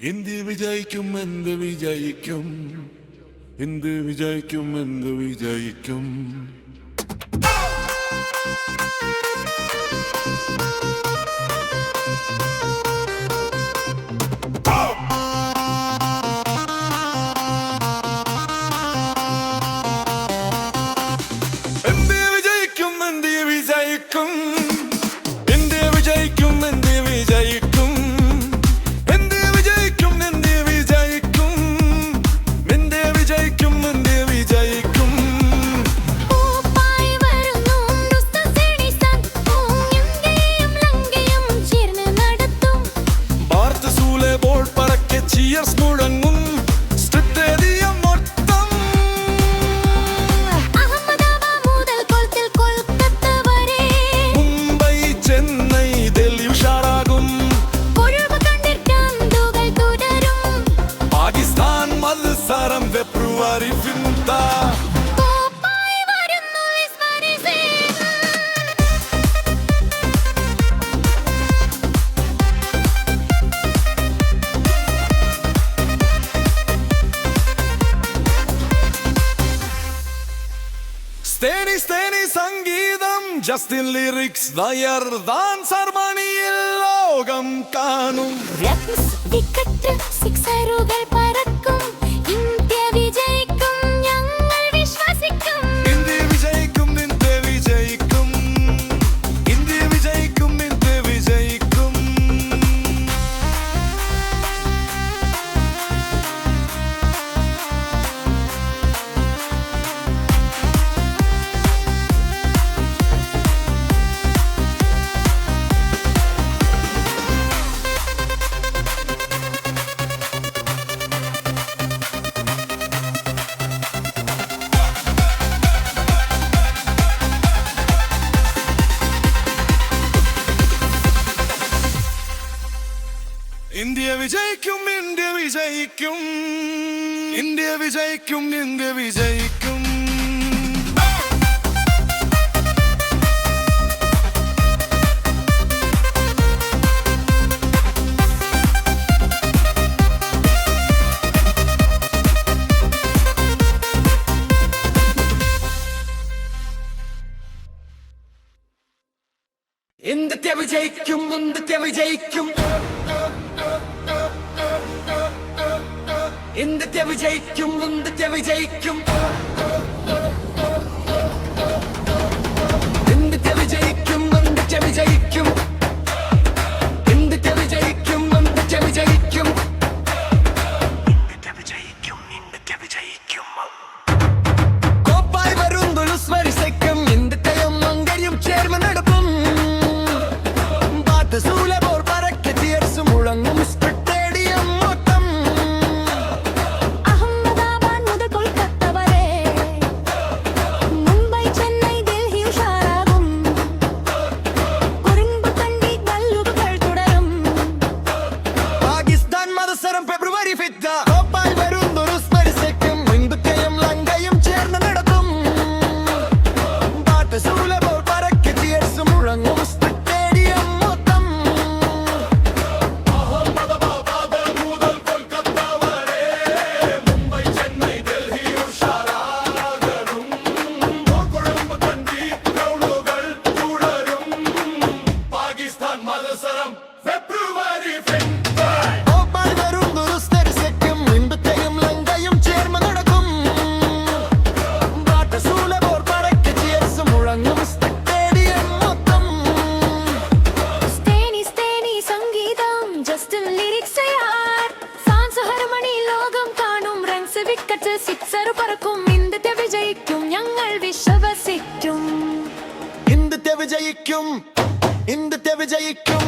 എന്ത് വിജയിക്കും എന്ത് വിജയിക്കും എന്ത് വിജയിക്കും എന്ത് വിജയിക്കും എന്ത് വിജയിക്കും എന്ത് വിജയിക്കും എന്ത് വിജയിക്കും എന്ത് വിജയിക്കും Cheers മുഴങ്ങും സ്റ്റേഡിയം മൊത്തം അഹമ്മദാബാദ് മുതൽ കൊൽക്കത്ത വരെ മുംബൈ ചെന്നൈ ഡൽഹി ഉഷാറാകും കൊഴുപ്പ് കണ്ടിരിക്കാന്തുകൾ തുടരും പാകിസ്ഥാൻ മത്സരം ഫെബ്രുവരി 5 Steny സംഗീതം ജസ്റ്റിൻ ലിറിക്സ് വയർദാൻ സർമണിയിൽ ലോകം കാണും വിക്കറ്റ് സിക്സറുകൾ പറക്കും ഇന്ത്യ വിജയിക്കും ഞങ്ങൾ വിശ്വസിക്കും ഇന്ത്യ വിജയിക്കും ഇന്ത്യ വിജയിക്കും ഇന്ത്യ വിജയിക്കും ഇന്ത്യ വിജയിക്കും ഇന്ത്യ വിജയിക്കും ഇന്ത്യ വിജയിക്കും ഇന്ത്യ വിജയിക്കും ഇന്ത്യ വിജയിക്കും ഇന്ത്യ വിജയിക്കും ഇന്ത്യ വിജയിക്കും ഇന്ത്യ വിജയിക്കും ഇന്ത്യ വിജയിക്കും ഇന്ത്യ വിജയിക്കും ഇന്ത്യ വിജയിക്കും ഇന്ത്യ വിജയിക്കും ഇന്ത്യ വിജയിക്കും ഇന്ത്യ വിജയിക്കും ഇന്ത്യ വിജയിക്കും കോപ്പായി വരുന്നു സ്മരിക്കും ഇന്ത്യയും മംഗയും ചേർന്ന് നടക്കും ബാത്ത് സൂലബോർ പറക്കെ തീർച്ചു മുഴങ്ങും സ്റ്റേഡിയം മൊത്തം അഹമ്മദാബാദ് മുതൽ കൊൽക്കത്ത വരെ മുംബൈ ചെന്നൈ ഡൽഹി ഉഷാറാകും കുറുമ്പ് കണ്ടി കല്ലുകൾ തുടരും പാകിസ്ഥാൻ മത്സരം ഫെബ്രുവരി 5 കോപ്പായി വരുന്നൊരു സ്മരിക്കും ഇന്ത്യയും ലങ്കയും ചേർന്ന് നടക്കും ബാത്ത് സൂലബോർ പറക്കെ തീർച്ചു മുഴങ്ങും സ്റ്റേഡിയം മൊത്തം കോപ്പായി വരുന്നൊരു സ്മരിക്കും ഇന്ത്യയും ലങ്കയും ചേർന്ന് നടക്കും ബാത്ത് സൂലബോർ പറക്കെ തീർച്ചു മുഴങ്ങും സ്റ്റേഡിയം മൊത്തം സ്റ്റേനി സംഗീതം ജസ്റ്റിൻ ലിറിക്സ് യാർ സാൻസ് ഹർമണി ലോകം കാണും റൺസ് വിക്കറ്റ് സിക്സർ പറക്കും ഇന്ത്യ വിജയിക്കും ഞങ്ങൾ വിശ്വസിക്കും ഇന്ത്യ വിജയിക്കും ഇന്ത്യ വിജയിക്കും